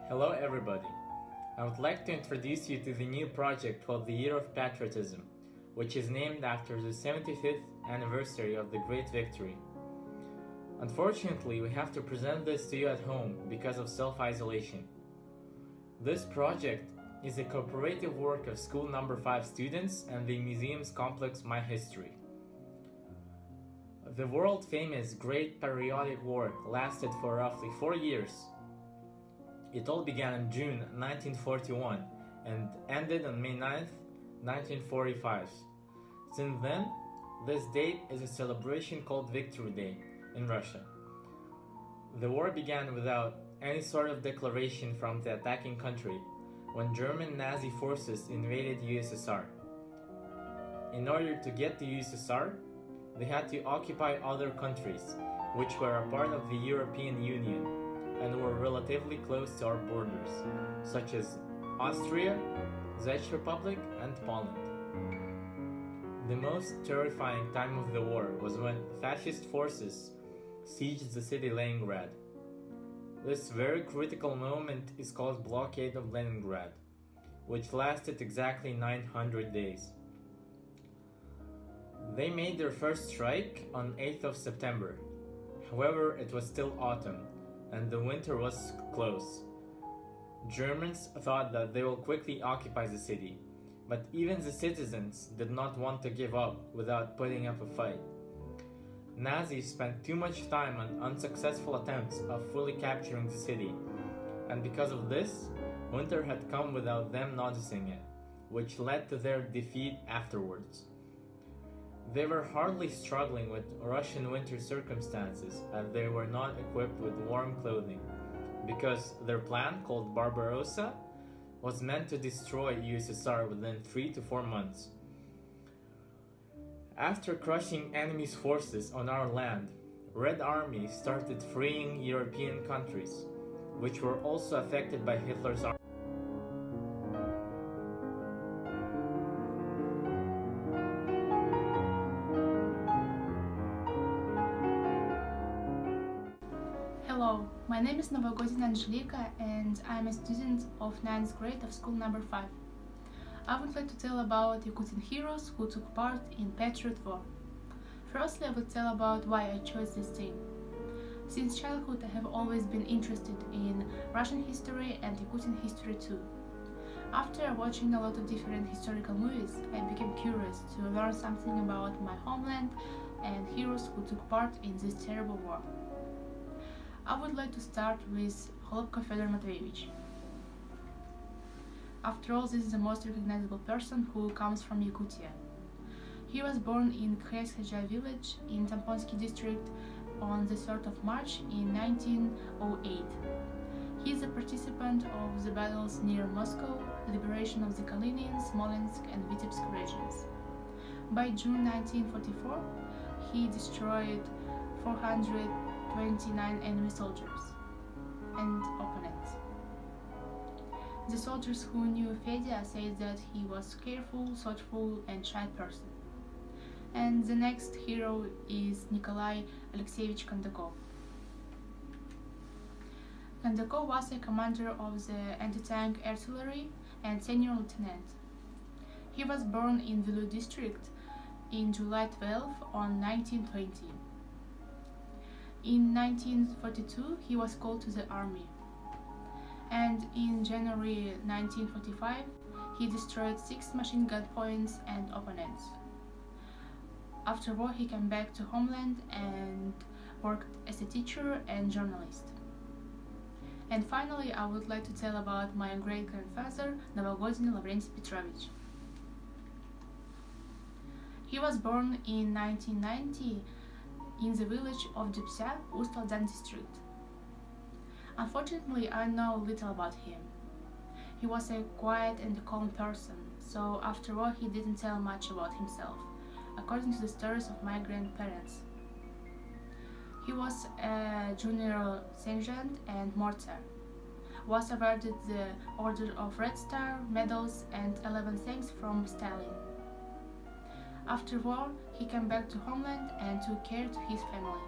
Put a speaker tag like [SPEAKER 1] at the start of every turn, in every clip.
[SPEAKER 1] Hello everybody. I would like to introduce you to the new project called the Year of Patriotism, which is named after the 75th anniversary of the Great Victory. Unfortunately, we have to present this to you at home because of self-isolation. This project is a cooperative work of School Number 5 students and the museum's complex My History. The world-famous Great Patriotic War lasted for roughly 4 years. It all began in June 1941 and ended on May 9, 1945. Since then, this date is a celebration called Victory Day in Russia. The war began without any sort of declaration from the attacking country when German Nazi forces invaded USSR. In order to get to USSR, they had to occupy other countries, which were a part of the European Union and were relatively close to our borders, such as Austria, Czech Republic, and Poland. The most terrifying time of the war was when fascist forces sieged the city Leningrad. This very critical moment is called Blockade of Leningrad, which lasted exactly 900 days. They made their first strike on 8th of September. However, it was still autumn, and the winter was close. Germans thought that they will quickly occupy the city, but even the citizens did not want to give up without putting up a fight. Nazis spent too much time on unsuccessful attempts of fully capturing the city, and because of this, winter had come without them noticing it, which led to their defeat afterwards. They were hardly struggling with Russian winter circumstances as they were not equipped with warm clothing, because their plan, called Barbarossa, was meant to destroy USSR within 3 to 4 months. After crushing enemy's forces on our land, Red Army started freeing European countries, which were also affected by Hitler's army.
[SPEAKER 2] Hello, my name is Novogodina Angelika and I'm a student of 9th grade of School Number 5. I would like to tell about Yakutian heroes who took part in Patriot War. Firstly, I will tell about why I chose this theme. Since childhood, I have always been interested in Russian history and Yakutian history too. After watching a lot of different historical movies, I became curious to learn something about my homeland and heroes who took part in this terrible war. I would like to start with Holubka Fedor Matveyevich. After all, this is the most recognizable person who comes from Yakutia. He was born in Khyaz-Khaja village in Tamponsky district on the 3rd of March in 1908. He is a participant of the battles near Moscow, liberation of the Kalinian, Smolensk and Vitebsk regions. By June 1944, he destroyed 429 enemy soldiers and opponents. The soldiers who knew Fedya said that he was careful, thoughtful and shy person. And the next hero is Nikolai Alexeyevich Kondakov. Kondakov was a commander of the anti-tank artillery and senior lieutenant. He was born in Vilu district in July 12 on 1920. In 1942, he was called to the army, and in January 1945, he destroyed 6 machine gun points and opponents. After war, he came back to homeland and worked as a teacher and journalist. And finally, I would like to tell about my great-grandfather, Novogodin Lavrenti Petrovich. He was born in 1990 in the village of Dubsya, Ust-Aldan district. Unfortunately, I know little about him. He was a quiet and calm person, so after all he didn't tell much about himself, according to the stories of my grandparents. He was a junior sergeant and mortar, was awarded the Order of Red Star, medals and 11 thanks from Stalin. After war, he came back to homeland and took care to his family.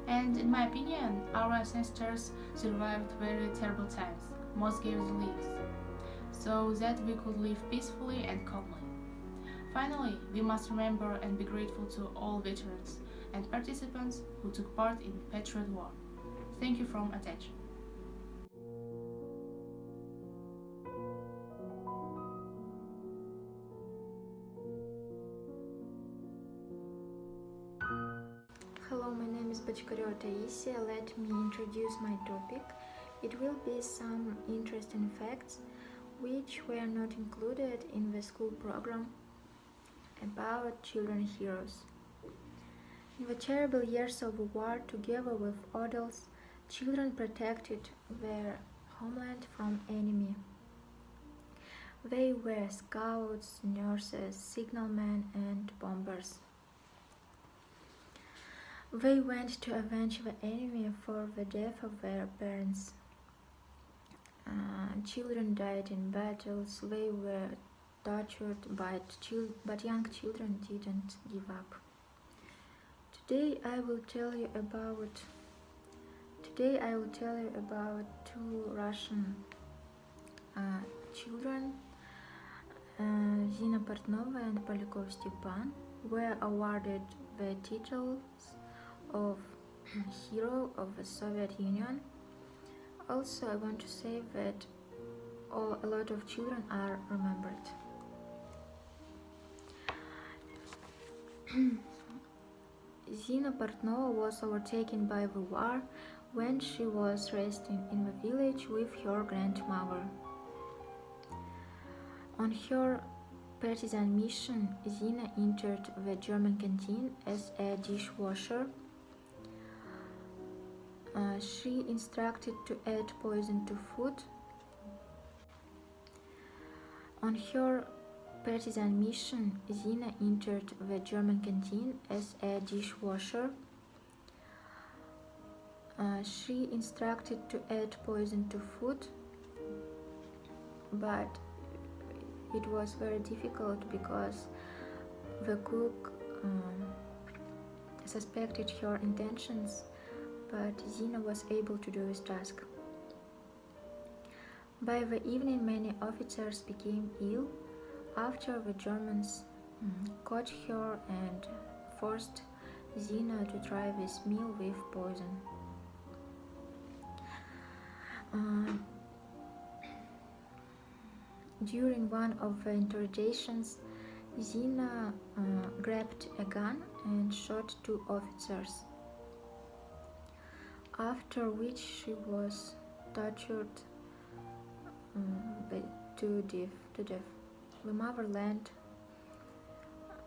[SPEAKER 2] And in my opinion, our ancestors survived very terrible times, most gave their lives, so that we could live peacefully and calmly. Finally, we must remember and be grateful to all veterans and participants who took part in Patriot War. Thank you for attention.
[SPEAKER 3] Hello, my name is Bachkareва Taisia. Let me introduce my topic. It will be some interesting facts which were not included in the school program about children heroes. In the terrible years of the war, together with adults, children protected their homeland from enemy. They were scouts, nurses, signalmen, and bombers. They went to avenge the enemy for the death of their parents. Children died in battles, they were tortured, but young children didn't give up. Today I will tell you about two Russian children. Zina Portnova and Polyakov Stepan were awarded the titles of Hero of the Soviet Union. Also, I want to say that a lot of children are remembered. Zina Portnova was overtaken by the war when she was resting in the village with her grandmother. On her partisan mission, Zina entered the German canteen as a dishwasher. She instructed to add poison to food. On her partisan mission, Zina entered the German canteen as a dishwasher. She instructed to add poison to food, but it was very difficult because the cook suspected her intentions, but Zina was able to do this task. By the evening, many officers became ill after the Germans caught her and forced Zina to try this meal with poison. During one of the interrogations, Zina grabbed a gun and shot two officers, after which she was tortured to death. The motherland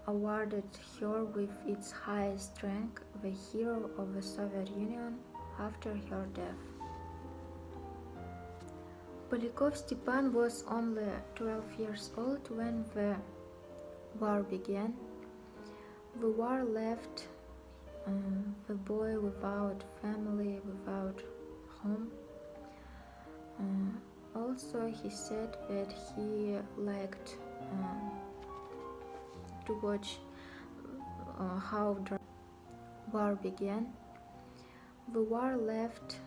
[SPEAKER 3] awarded her with its highest rank, the Hero of the Soviet Union, after her death. Polyakov Stepan was only 12 years old when the war began. The war left the boy without family, without home. Also, he said that he liked to watch how the war began. The war left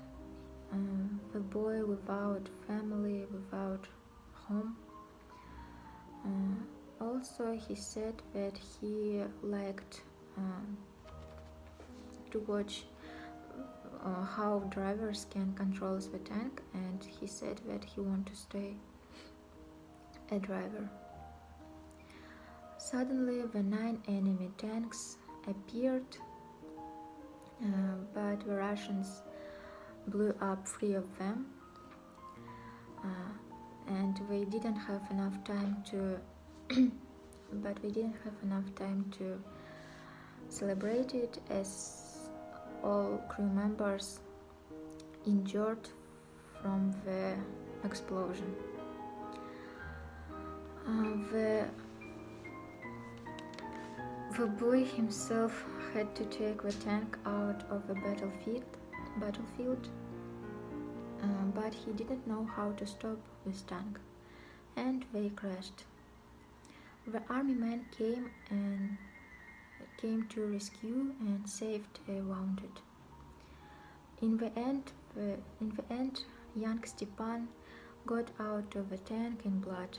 [SPEAKER 3] the boy without family, without home. Also, he said that he liked to watch how drivers can control the tank, and he said that he wanted to stay a driver. Suddenly, the 9 enemy tanks appeared, but the Russians blew up 3 of them, and we didn't have enough time to celebrate it, as all crew members injured from the explosion. The boy himself had to take the tank out of the battlefield, but he didn't know how to stop this tank, and they crashed. The army men came to rescue and saved a wounded. In the end, young Stepan got out of the tank in blood.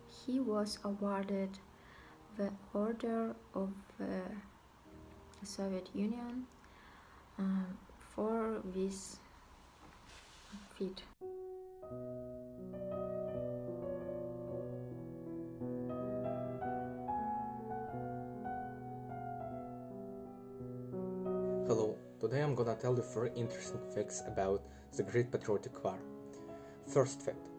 [SPEAKER 3] He was awarded the Order of the Soviet Union for this feat.
[SPEAKER 1] Hello, today I'm gonna tell you 3 interesting facts about the Great Patriotic War. First fact.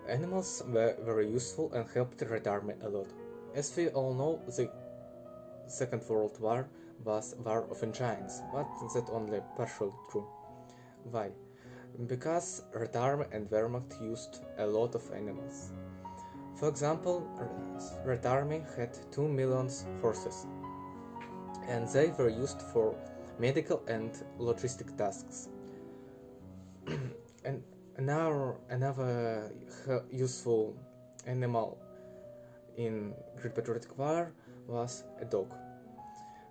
[SPEAKER 1] Animals were very useful and helped the Red Army a lot. As we all know, the Second World War was War of Giants, but that only partially true. Why? Because Red Army and Wehrmacht used a lot of animals. For example, Red Army had 2 million horses, and they were used for medical and logistic tasks. And another useful animal in Great Patriotic War was a dog.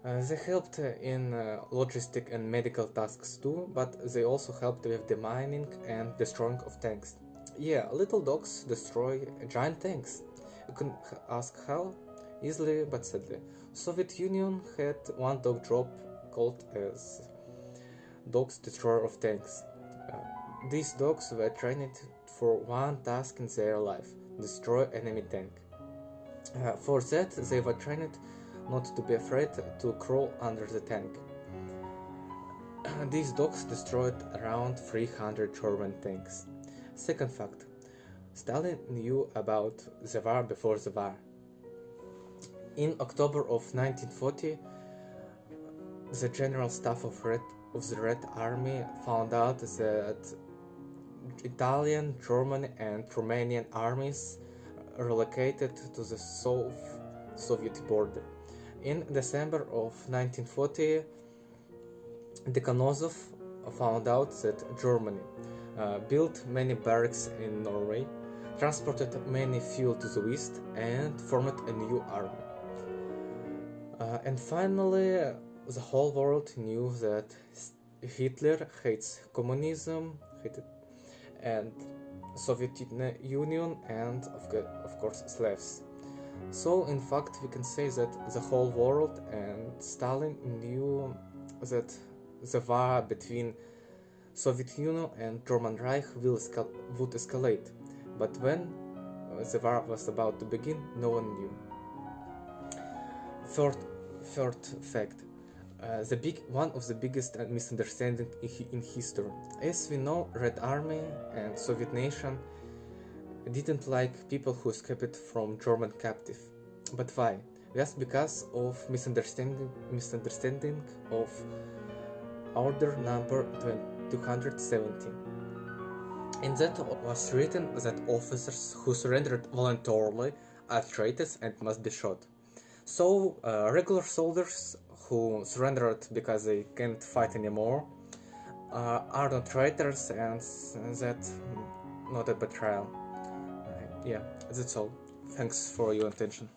[SPEAKER 1] They helped in logistic and medical tasks too, but they also helped with the mining and destroying of tanks. Yeah, little dogs destroy giant tanks. You can ask how? Easily but sadly. Soviet Union had one dog job called as Dogs Destroyer of Tanks. These dogs were trained for one task in their life: destroy enemy tank. For that, they were trained not to be afraid to crawl under the tank. These dogs destroyed around 300 German tanks. Second fact. Stalin knew about the war before the war. In October of 1940, the General Staff of the Red Army found out that Italian, German and Romanian armies relocated to the Soviet border. In December of 1940, Dekhanozov found out that Germany built many barracks in Norway, transported many fuel to the west, and formed a new army. And finally, the whole world knew that Hitler hates communism, and Soviet Union, and of course Slavs. So in fact we can say that the whole world and Stalin knew that the war between Soviet Union and German Reich would escalate, but when the war was about to begin, no one knew. Third fact. One of the biggest misunderstandings in history. As we know, Red Army and Soviet nation didn't like people who escaped from German captive. But why? Just because of misunderstanding of order number 270. In that was written that officers who surrendered voluntarily are traitors and must be shot. So regular soldiers who surrendered because they can't fight anymore are not traitors, and that's not a betrayal. Yeah, that's all. Thanks for your attention.